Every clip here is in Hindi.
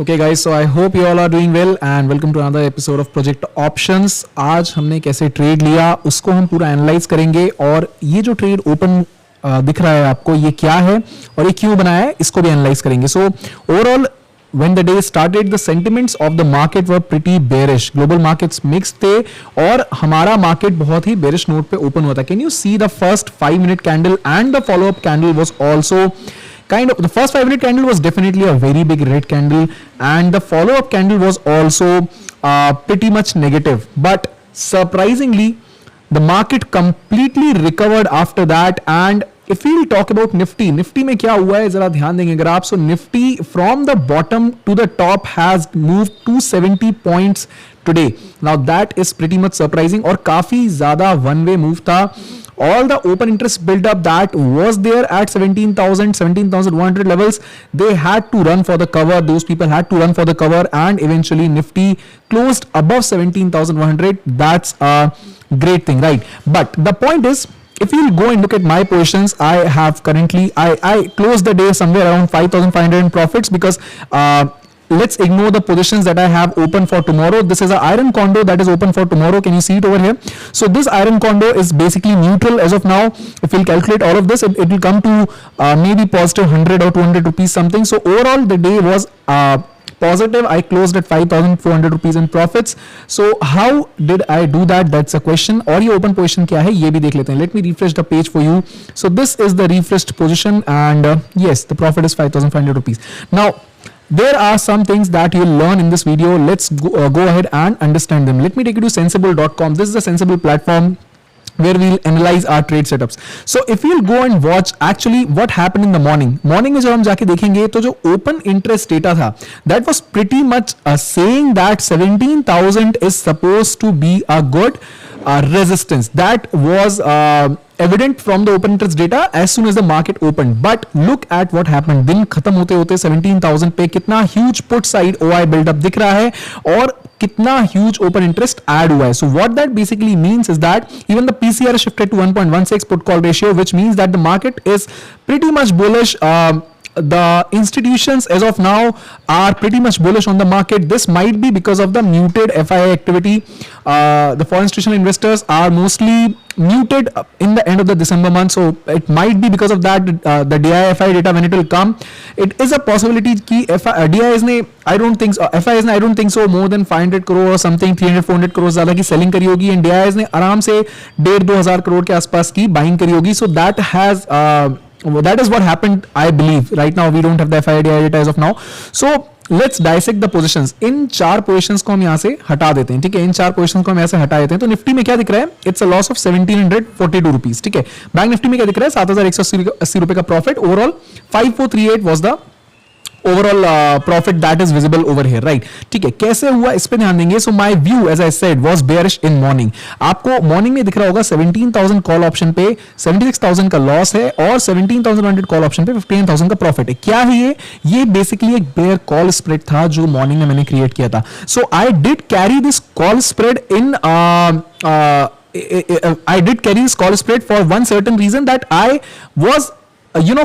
Okay guys, so I hope you all are doing well and welcome to another episode of Project Options. आज हमने कैसे ट्रेड लिया उसको हम पूरा एनालाइज करेंगे और ये जो ट्रेड ओपन दिख रहा है आपको ये क्या है और ये क्यों बनाया है इसको भी एनालाइज करेंगे. So overall when the day started the sentiments of the market were pretty bearish. Global markets mixed थे और हमारा मार्केट बहुत ही bearish note पे ओपन हुआ था. Can you see the first 5-minute candle and the follow-up candle was also the first 5-minute candle was definitely a very big red candle and the follow-up candle was also pretty much negative, but surprisingly the market completely recovered after that. And if we'll talk about Nifty में क्या हुआ है जरा ध्यान देंगे अगर आप. So Nifty from the bottom to the top has moved 270 points today. Now that is pretty much surprising और काफी ज्यादा one way move था. All the open interest build up that was there at 17,100 levels, they had to run for the cover. Those people had to run for the cover and eventually Nifty closed above 17,100. That's a great thing, right? But the point is, if you go and look at my positions, I have currently I closed the day somewhere around 5,500 in profits because let's ignore the positions that I have open for tomorrow. This is an iron condo that is open for tomorrow. Can you see it over here? So this iron condo is basically neutral as of now. If we'll calculate all of this, it will come to maybe positive 100 or 200 rupees something. So overall the day was positive. I closed at 5,400 rupees in profits. So how did I do that? That's a question. और ये open position क्या है ये भी देख लेते हैं. Let me refresh the page for you. So this is the refreshed position and yes, the profit is 5,500 rupees. Now there are some things that you'll learn in this video. Let's go ahead and understand them. Let me take you to sensible.com. This is a sensible platform where we'll analyze our trade setups. So if you'll go and watch actually what happened in the morning में जब हम जाके देखेंगे तो जो open interest data था that was pretty much saying that 17,000 is supposed to be a good resistance. That was evident from the open interest data as soon as the market opened. But look at what happened. दिन खत्म होते होते 17,000 पे कितना huge put side OI build up दिख रहा है और कितना huge open interest add हुआ है. So what that basically means is that even the PCR shifted to 1.16 put call ratio, which means that the market is pretty much bullish. The institutions as of now are pretty much bullish on the market. This might be because of the muted FII activity. The foreign institutional investors are mostly muted in the end of the December month, so it might be because of that. The DIFI data when it will come, it is a possibility कि DIs ने I don't think so, FIs ने I don't think so more than 500 crore or something 300-400 crore ज़्यादा की selling करी होगी and DIs ने आराम से 1.5-2 हज़ार करोड़ के आसपास की buying करी होगी. So that is what happened, I believe. Right now we don't have the FII data as of now. So let's dissect the positions. In 4 positions को हम यहाँ से हटा देते हैं. ठीक है, इन 4 positions को हम यहाँ से हटा देते हैं. तो निफ्टी में क्या दिख रहा है? It's a loss of 1742 rupees. ठीक है, बैंक निफ्टी में क्या दिख रहा है? 7,180 रुपए का profit. Overall 5438 was the overall profit that is visible over here, right? ठीक है, कैसे हुआ इस पे ध्यान देंगे. So my view as I said was bearish in morning. आपको मॉर्निंग में दिख रहा होगा 17,000 कॉल ऑप्शन पे 76,000 का लॉस है और 17,100 कॉल ऑप्शन पे 59,000 का प्रॉफिट है. क्या है ये बेसिकली एक बेयर कॉल स्प्रेड था जो मॉर्निंग में मैंने क्रिएट किया था. So I did carry this call spread in I did carry this call spread for one certain reason, that I was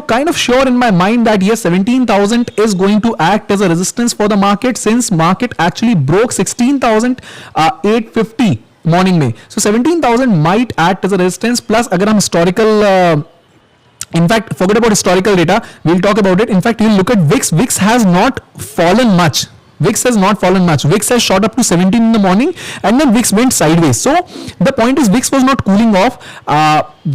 kind of sure in my mind that yes, 17,000 is going to act as a resistance for the market since market actually broke 16,850 morning में. So 17,000 might act as a resistance. Plus अगर हम historical in fact forget about historical data, we'll talk about it. In fact you'll look at VIX. VIX has not fallen much. VIX has not fallen much. VIX has shot up to 17 in the morning and then VIX went sideways. So the point is VIX was not cooling off.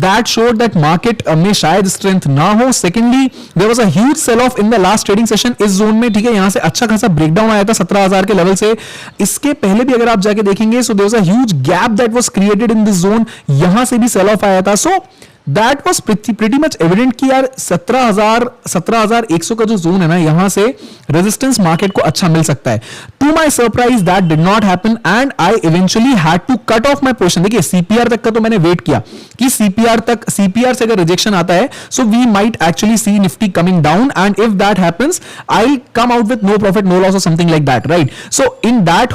That showed that market में शायद strength ना हो. Secondly, there was a huge sell off in the last trading session इस जोन में. ठीक है, यहाँ से अच्छा खासा ब्रेकडाउन आया था 17,000 के लेवल से. इसके पहले भी अगर आप जाके देखेंगे so there was a huge gap that was created in this zone. यहाँ से भी sell off आया था. So that was pretty much evident कि यार 17,100 का जो जोन है ना, यहाँ से रेजिस्टेंस मार्केट को अच्छा मिल सकता है. To my surprise that did not happen and I eventually had to cut off my position. देखिए सीपीआर तक का तो मैंने वेट किया कि सीपीआर से अगर रिजेक्शन आता है so we might actually see Nifty coming down and if that happens I come out with no profit no loss और something like that, right? So in that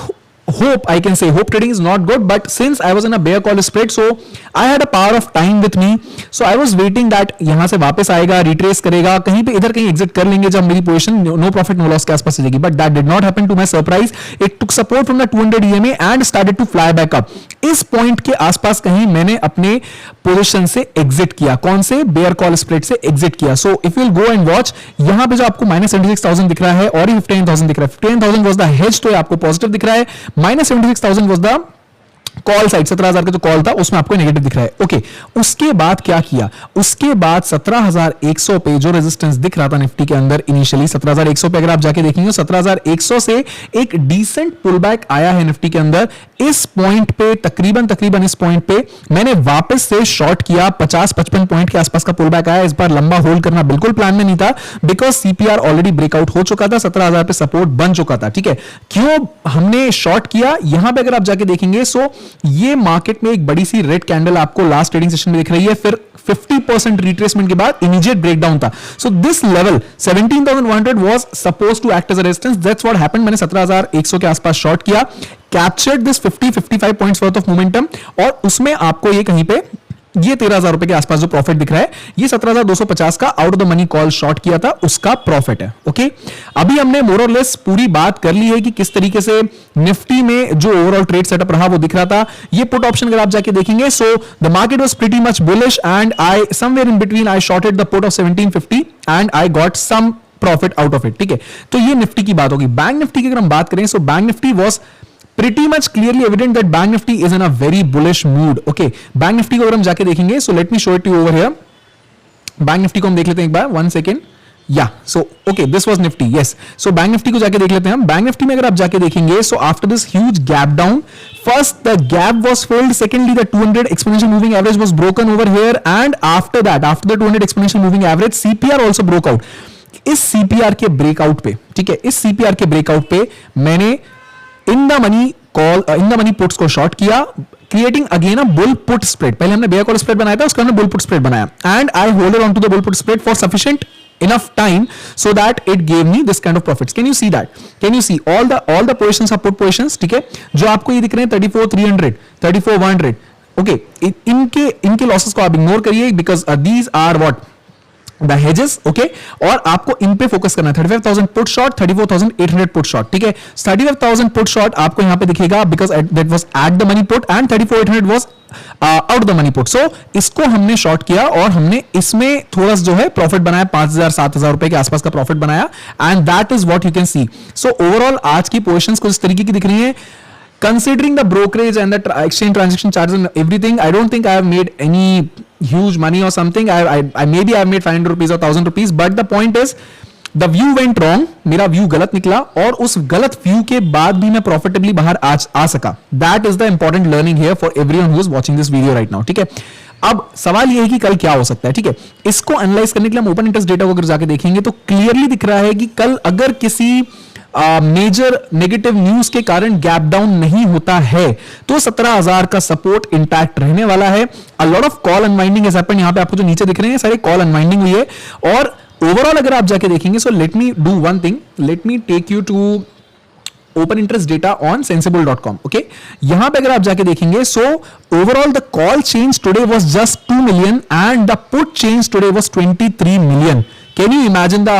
hope, I can say hope trading is not good, but since I was in a bear call spread, so I had a power of time with me, so I was waiting that यहां से वापस आएगा, रिट्रेस करेगा, कहीं पे इधर कहीं एग्जिट कर लेंगे जब मेरी position no profit no loss के आसपास चलेगी, but that did not happen to my surprise. It took support from the 200 EMA and started to fly back up. इस पॉइंट के आसपास कहीं मैंने अपने पोजीशन से एग्जिट किया. कौन से? बेयर कॉल स्प्रेड से एग्जिट किया. So if you go and watch, यहां पे जो आपको -76,000 दिख रहा है और 15,000 दिख रहा है, 15,000 वाज द हेज, तो आपको पॉजिटिव दिख रहा है. -76,000 वाज द कॉल साइड, 17,000 का जो कॉल था उसमें आपको नेगेटिव दिख रहा है. ओके, उसके बाद क्या किया? उसके बाद 17,100 पे जो रेजिस्टेंस दिख रहा था निफ्टी के अंदर इनिशियली, 17,100 पे अगर आप जाके देखेंगे, 17,100 से एक डिसेंट पुल बैक आया है निफ्टी के अंदर. इस पॉइंट पे तकरीबन इस पॉइंट पे मैंने वापस से शॉर्ट किया. 50-55 पॉइंट के आसपास का पुल बैक आया. इस बार लंबा होल्ड करना बिल्कुल प्लान में नहीं था, बिकॉज सीपीआर ऑलरेडी ब्रेकआउट हो चुका था, 17,000 पे सपोर्ट बन चुका था. ठीक है, क्यों हमने शॉर्ट किया? यहां पे अगर आप जाके देखेंगे, सो ये मार्केट में एक बड़ी सी रेड कैंडल आपको लास्ट ट्रेडिंग सेशन में दिख रही है, फिर 50% रिट्रेसमेंट के बाद इमीडिएट ब्रेकडाउन था. So this level 17,100 was supposed to act as a resistance. That's what happened. मैंने 17,100 के आसपास शॉर्ट किया, captured this 50-55 points worth of momentum, और उसमें आपको ये कहीं पे ये 13,000 रुपए के आसपास जो प्रॉफिट दिख रहा है, ये 17,250 का out of the money call short किया था, उसका प्रॉफिट है. ओके, अभी हमने मोर और लेस पूरी बात कर ली है कि किस तरीके से निफ्टी में जो ओवरऑल ट्रेड सेटअप रहा वो दिख रहा था. ये पुट ऑप्शन अगर आप जाके देखेंगे, so the market was pretty much bullish and I somewhere in between I shorted the put of 1750 and I got some profit out of it. ठीक है, तो ये निफ्टी की बात होगी. बैंक निफ्टी की अगर हम बात करें, so bank Nifty was pretty much clearly evident that Bank Nifty is in a very bullish mood. Okay, Bank Nifty को अगर हम जाके देखेंगे, so let me show it to you over here. Bank Nifty को हम देख लेते हैं एक बार, 1 second. Yeah, so okay, this was Nifty. Yes, so Bank Nifty को जाके देख लेते हैं हम. Bank Nifty में अगर आप जाके देखेंगे, so after this huge gap down, first the gap was filled, secondly the 200 exponential moving average was broken over here, and after that, after the 200 exponential moving average, CPR also broke out. इस CPR के ब्रेकआउट पे, ठीक है, इस CPR के ब्रेकआउट पे मैंने इन द मनी पुट्स को शॉर्ट किया, creating again a bull put spread. पहले हमने बेयर कॉल स्प्रेड बनाया था, उसका हमने बुल पुट स्प्रेड बनाया, and I holded on to the bull put spread for sufficient enough time so that it gave me this kind of profits. Can you see that? Can you see all the positions are put positions? ठीक है, जो आपको ये दिख रहे हैं 34,300, 34,100. ओके, इनके लॉसेस को आप इग्नोर करिए, because these are what the hedges. Okay, और आपको इन पे फोकस करना है. 35,000 पुट शॉर्ट, 34,800 पुट शॉर्ट. ठीक है, 35,000 पुट शॉर्ट आपको यहां पे दिखेगा, because that was at the money put, and 34,800 was out the money put. So इसको हमने शॉर्ट किया और हमने इसमें थोड़ा जो है प्रॉफिट बनाया, 5,000-7,000 रुपए के आसपास का प्रॉफिट बनाया, and that is what you can see. So overall आज की पोजीशंस कुछ इस तरीके की दिख रही है. Considering the brokerage and the exchange transaction charges and everything, I don't think I have made any huge money or something. I maybe I have made 500 rupees or 1,000 rupees, but the point is the view went wrong. मेरा व्यू गलत निकला, और उस गलत व्यू के बाद भी मैं प्रॉफिटेबली बाहर आ सका. That is the important learning here for everyone who is watching this video right now. ठीक है, अब सवाल यह है कि कल क्या हो सकता है. ठीक है, इसको एनालाइज करने के लिए हम ओपन इंटरेस्ट डेटा को अगर जाके देखेंगे, तो क्लियरली दिख रहा है कि कल अगर किसी मेजर नेगेटिव न्यूज के कारण गैप डाउन नहीं होता है, तो 17,000 का सपोर्ट इंटैक्ट रहने वाला है. A lot of call unwinding has happened. यहां पे आपको जो नीचे दिख रहे हैं सारे कॉल अनवाइंडिंग हुई है, और ओवरऑल अगर आप जाके देखेंगे, so let me do one thing, let me take you to open interest data on sensible.com. Okay, यहां पे अगर आप जाके देखेंगे, so overall the call change today was just 2 million and the put change today was 23 million. Can you imagine the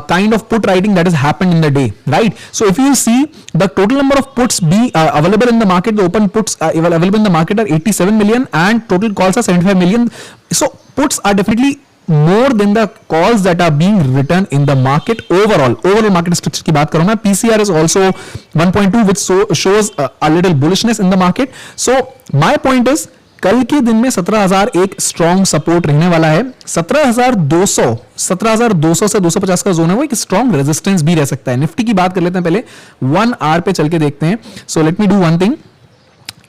kind of put writing that has happened in the day, right? So if you see the total number of puts available in the market, the open puts available in the market are 87 million and total calls are 75 million. So puts are definitely more than the calls that are being written in the market overall market structure की बात करूं मैं. PCR is also 1.2 which shows a little bullishness in the market. So my point is, कल के दिन में 17,000 एक स्ट्रॉन्ग सपोर्ट रहने वाला है. 17,200 से 250 का जोन है, वो एक स्ट्रॉन्ग रेजिस्टेंस भी रह सकता है. निफ्टी की बात कर लेते हैं, पहले 1 आवर पे चल के देखते हैं. सो let me do one thing,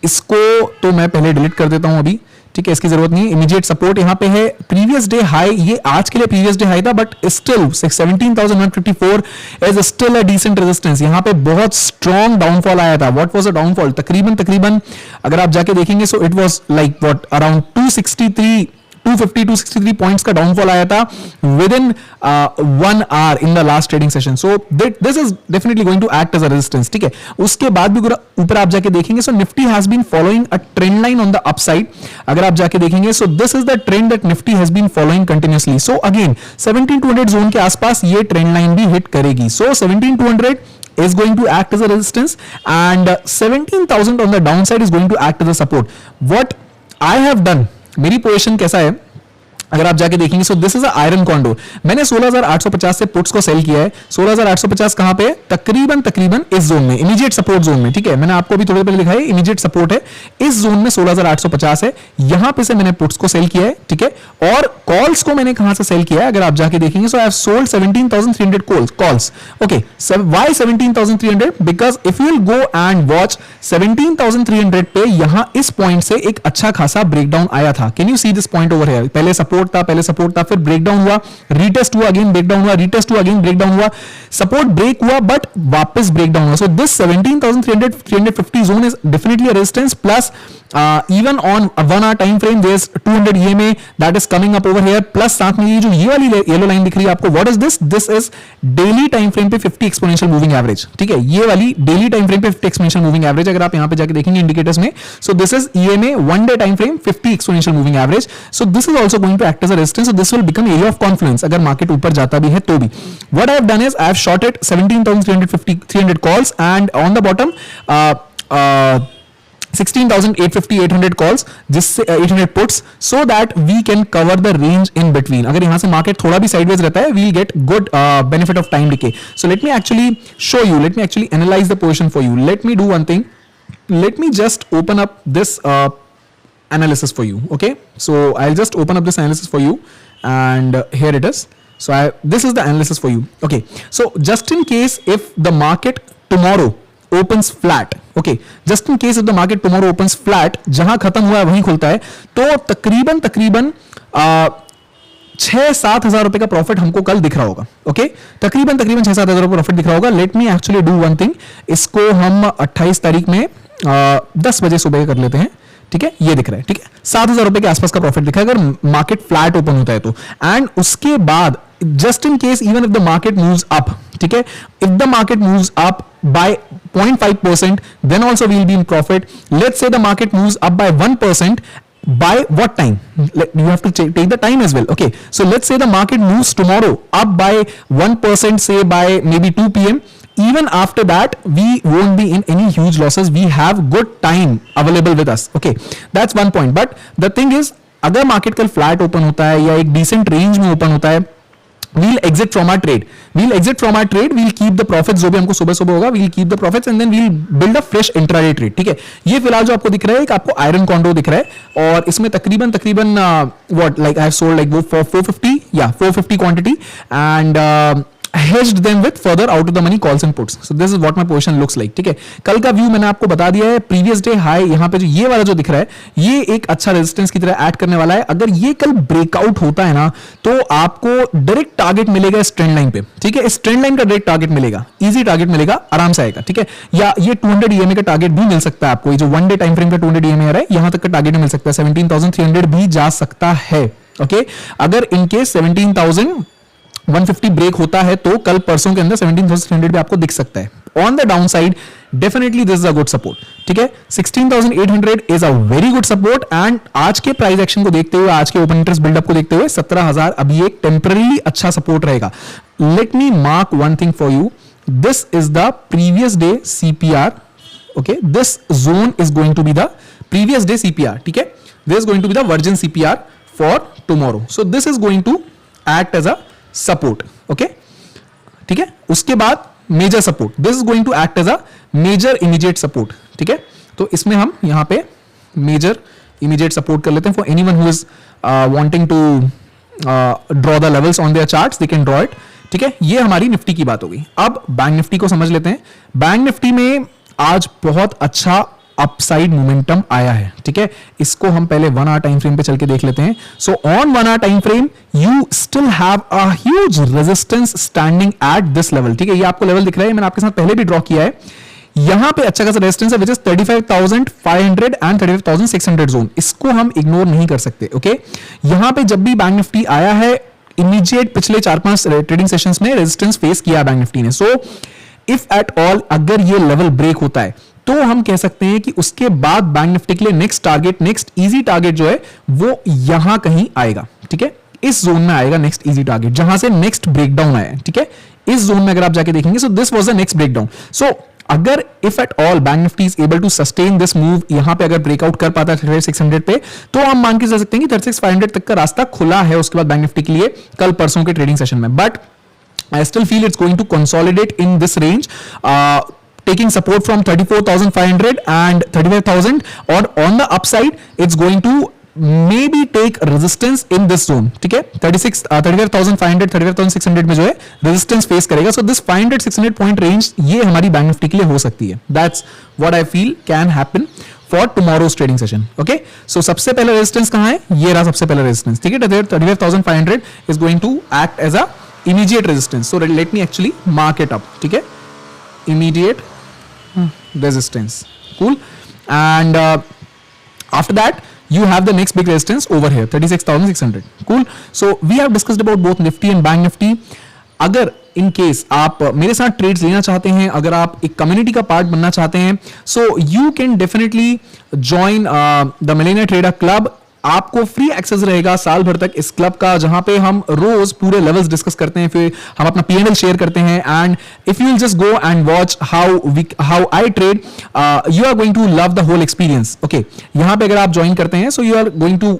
इसको तो मैं पहले डिलीट कर देता हूं अभी. ठीक है, इसकी जरूरत नहीं. इमीडिएट सपोर्ट यहां पे है, प्रीवियस डे हाई, ये आज के लिए प्रीवियस डे हाई था, but still 17,154 is still a decent resistance. यहां पे बहुत स्ट्रॉन्ग डाउनफॉल आया था. What was a downfall? तकरीबन अगर आप जाके देखेंगे, so it was like what around 263 250 263 points का डाउनफॉल आया था within 1 hour in the last trading session. So this is definitely going to act as a resistance. ठीक है, उसके बाद भी ऊपर आप जाके देखेंगे. So Nifty has been following a trend line on the upside. अगर आप जाके देखेंगे, so this is the trend that Nifty has been following continuously. So again 17200 zone के आसपास ये ट्रेंड लाइन भी हिट करेगी. So 17200 is going to act as a resistance and 17,000 on the downside is going to act as a support. What I have done, मेरी पोजीशन कैसा है अगर आप जाके देखेंगे, so this is a iron condor. मैंने 16,850 से पुट्स को सेल किया है. 16,850 कहां पे? तकरीबन इस जोन में, इमीडिएट सपोर्ट जोन में. ठीक है, मैंने आपको भी थोड़ी देर पहले दिखाया, इमीडिएट सपोर्ट है इस जोन में. 16,850 है, यहां पे से मैंने पुट्स को सेल किया है. ठीक है, और कॉल्स को मैंने कहां से सेल किया है अगर आप जाके देखेंगे, so I have sold 17,300 calls. Okay, why 17,300? Because if you will go and watch 17,300 पे यहां इस पॉइंट से एक अच्छा खासा ब्रेकडाउन आया था. Can you see this point over here? पहले सपोर्ट था, फिर ब्रेकडाउन हुआ, रीटेस्ट हुआ, अगेन ब्रेकडाउन हुआ, रीटेस्ट हुआ, अगेन ब्रेकडाउन हुआ, सपोर्ट ब्रेक हुआ, बट वापस ब्रेकडाउन हुआ. So this 17,350 zone is definitely a resistance. Plus even on a 1 hour time frame there's 200 EMA that is coming up over here. plus साथ में ये जो ये वाली येलो लाइन दिख रही है आपको, what is this? this is daily time frame पे 50 exponential moving average. ठीक है, ये वाली daily time frame पे 50 exponential moving average अगर आप यहाँ पे जाके देखेंगे इंडिकेटर्स में, so this is EMA 1 day time frame 50 exponential moving average. so this is also going to act as a resistance. so this will become area of confluence अगर मार्केट ऊपर जाता भी है तो भी. what I have done is I have shorted 17,300 calls and on the bottom 16,850 800 calls, जिससे 800 puts, so that we can cover the range in between. अगर यहां से मार्केट थोड़ा भी साइडवेज रहता है, we'll get good benefit of time decay. so let me actually show you, let me actually analyze the position for you. let me do one thing, let me just open up this analysis for you. okay, so I'll just open up this analysis for you and here it is. so this is the analysis for you. okay, so just in case if the market tomorrow opens flat, okay, just in case if the market tomorrow opens flat, जहां खत्म हुआ है वहीं खुलता है, तो तकरीबन 6-7 हजार रुपए का प्रॉफिट हमको कल दिख रहा होगा. ओके, तकरीबन 6-7 हजार रुपए प्रॉफिट दिख रहा होगा. Let me actually do one thing, इसको हम 28 तारीख में 10 बजे सुबह कर लेते हैं. ठीक है, ये दिख रहा है. ठीक है, 7,000 रुपए के आसपास का प्रॉफिट दिखा है अगर मार्केट फ्लैट ओपन होता है तो. एंड उसके बाद just in case even if the market moves up, ठीक है, if the market moves up by 0.5%, then also we'll be in profit. let's say the market moves up by 1%, by what time? You have to take the time as well. okay, so let's say the market moves tomorrow up by 1%, say by maybe 2 p.m. even after that we won't be in any huge losses. we have good time available with us. okay, that's one point. but the thing is, अगर मार्केट कल फ्लैट ओपन होता है या एक डिसेंट रेंज में ओपन होता है, we'll exit from our trade. we'll keep the profits जो भी हमको सुबह होगा, we'll keep the profits and then we'll build a fresh intraday trade. ठीक है, ये फिलहाल जो आपको दिख रहा है एक आपको आयरन कॉन्डो दिख रहा है और इसमें तकरीबन what like I have sold like वो 450 quantity and hedged them with further out of the money calls and puts. so this is what my position looks like. ठीक है, कल का व्यू मैंने आपको बता दिया है. प्रीवियस डे हाई यहाँ पे जो ये वाला जो दिख रहा है, ये एक अच्छा रेजिस्टेंस की तरह ऐड करने वाला है. अगर ये कल ब्रेकआउट होता है ना, तो आपको डायरेक्ट टारगेट मिलेगा इस ट्रेंड लाइन पे. ठीक है, इस ट्रेंड लाइन का डायरेक्ट टारगेट मिलेगा, इजी टारगेट मिलेगा, आराम से आएगा. ठीक है, या ये 200 EMA का टारगेट भी मिल सकता है आपको. ये जो 1 डे टाइम फ्रेम का 200 EMA आ रहा है, यहां तक का टारगेट मिल सकता है. 17,300 भी जा सकता है. ओके, अगर इनकेस 17,150 ब्रेक होता है तो कल परसों के अंदर 17,300 भी आपको दिख सकता है. On the down side definitely this is a good support. ठीक है, 16,800 is a very good support. And आज के प्राइस एक्शन को देखते हुए, आज के ओपन इंटरेस्ट बिल्डअप को देखते हुए 17,000 अभी एक टेम्पररी अच्छा सपोर्ट रहेगा. Let me mark one thing for you. This is the previous day CPR. Okay, this zone is going to be the previous day CPR. ठीक है, this is going to be the virgin CPR for tomorrow. So this is going to act as a support. Okay, ठीक है, उसके बाद major support, this is going to act as a major immediate support. ठीक है, तो इसमें हम यहां पे मेजर इमीडिएट सपोर्ट कर लेते हैं. For anyone who is wanting to draw the levels on their charts, they can draw it. ठीक है, ये हमारी निफ्टी की बात हो गई. अब बैंक निफ्टी को समझ लेते हैं. बैंक निफ्टी में आज बहुत अच्छा अपसाइड मोमेंटम आया है. ठीक है, इसको हम पहले 1 आवर टाइम फ्रेम पे चल के देख लेते हैं. So on 1 hour time frame you still have a huge resistance standing at this level. ठीक है, ये आपको लेवल दिख रहा है, मैंने आपके साथ पहले भी ड्रॉ किया है. यहां पे अच्छा खासा रेजिस्टेंस है, विच इज 35,500 एंड 35,600 जोन, इसको हम इग्नोर नहीं कर सकते। ओके, यहां पे जब भी बैंक निफ्टी आया है, इमीडिएट पिछले 4-5 ट्रेडिंग सेशंस में रेजिस्टेंस फेस किया बैंक निफ्टी ने। सो इफ एट ऑल अगर ये लेवल ब्रेक होता है तो हम कह सकते हैं कि उसके बाद बैंक निफ्टी के लिए next target, next easy target जो है वो यहां कहीं आएगा। ठीक है, इस जोन में आएगा नेक्स्ट इजी टारगेट, जहां से नेक्स्ट ब्रेकडाउन आया है। ठीक है, इस जोन में अगर आप जाके देखेंगे, so this was the next breakdown. So अगर if at all Bank Nifty is able to sustain this move, यहां पे अगर ब्रेकआउट कर पाता है 3600 पे, तो हम मान के चल सकते हैं कि 36,500 तक का रास्ता खुला है उसके बाद बैंक निफ्टी के लिए कल परसों के ट्रेडिंग सेशन में। But I still feel it's going to consolidate in this range, taking support from 34,500 and 35,000, or on the upside it's going to maybe take resistance in this zone. ठीक है, 35,500 35,600 में जो है resistance face करेगा। So this 500-600 point range ये हमारी बैंक निफ्टी के लिए हो सकती है। That's what I feel can happen for tomorrow's trading session. Okay, so सबसे पहला resistance कहाँ है? ये रहा सबसे पहला resistance। ठीक है, 35,500 is going to act as a immediate resistance. So let me actually mark it up. ठीक है, immediate resistance. Cool. And after that you have the next big resistance over here, 36,600. Cool. So we have discussed about both Nifty and Bank Nifty. अगर इन केस आप मेरे साथ ट्रेड्स लेना चाहते हैं, अगर आप एक कम्युनिटी का पार्ट बनना चाहते हैं, so you can definitely join the Millionaire trader club. आपको फ्री एक्सेस रहेगा साल भर तक इस क्लब का, जहां पे हम रोज पूरे लेवल्स डिस्कस करते हैं, फिर हम अपना पीएनएल शेयर करते हैं। And if you will just go and watch how I trade, you are going to love the whole experience. Okay, यहां पे अगर आप ज्वाइन करते हैं, so you are going to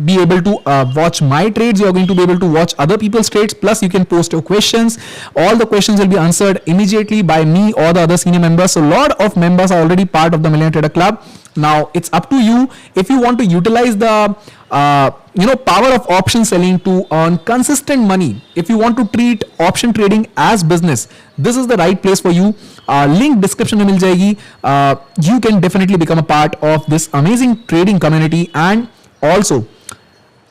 be able to watch my trades, you are going to be able to watch other people's trades, plus you can post your questions. All the questions will be answered immediately by me or the other senior members. So lot of members are already part of the Millionaire Trader Club. Now it's up to you if you want to utilize the power of option selling to earn consistent money. If you want to treat option trading as business, this is the right place for you. Link description में मिल जाएगी. You can definitely become a part of this amazing trading community. And also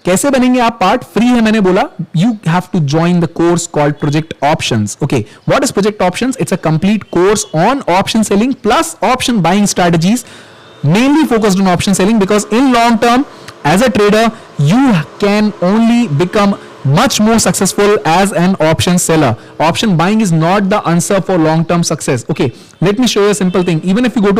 कैसे बनेंगे आप पार्ट? फ्री है मैंने बोला। You have to join the course called project options. Okay, what is project options? It's a complete course on option selling plus option buying strategies, mainly focused on option selling, because in long term as a trader you can only become much more successful as an option seller. Option buying is not the answer for long term success. Okay, let me show you a simple thing. Even if you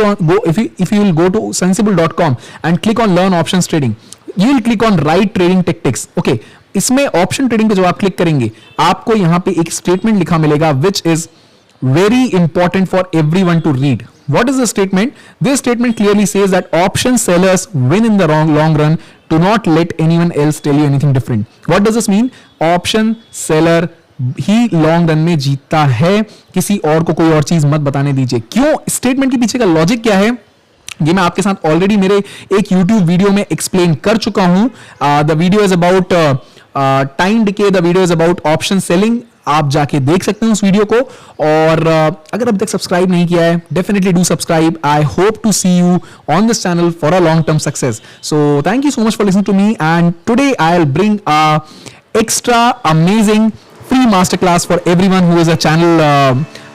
if you will go to sensible.com and click on learn options trading, you will click on right trading tactics. Okay, इसमें ऑप्शन ट्रेडिंग पे जब आप क्लिक करेंगे, आपको यहां पे एक स्टेटमेंट लिखा मिलेगा which is very important for everyone to read. What is the statement? This statement clearly says that option sellers win in the long run. Do not let anyone else tell you anything different. What does this mean? Option seller he long run में जीतता है, किसी और को कोई और चीज मत बताने दीजिए। क्यों? स्टेटमेंट के पीछे का लॉजिक क्या है, ये मैं आपके साथ ऑलरेडी मेरे एक YouTube वीडियो में एक्सप्लेन कर चुका हूं। The video is about time decay, the video is about option selling. आप जाके देख सकते हैं उस वीडियो को। और अगर अभी तक सब्सक्राइब नहीं किया है, definitely do subscribe. I hope to see you on this channel for a long term success. So thank you so much for listening to me, and today I will bring a extra amazing free masterclass for everyone who is a channel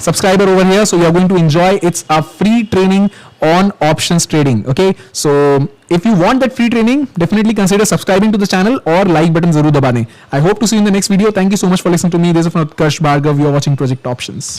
subscriber over here. So you are going to enjoy. It's a free training on options trading. Okay, so if you want that free training, definitely consider subscribing to the channel or like button जरूर दबा दें. I hope to see you in the next video. Thank you so much for listening to me. This is Utkarsh Bhargav. You are watching Project Options.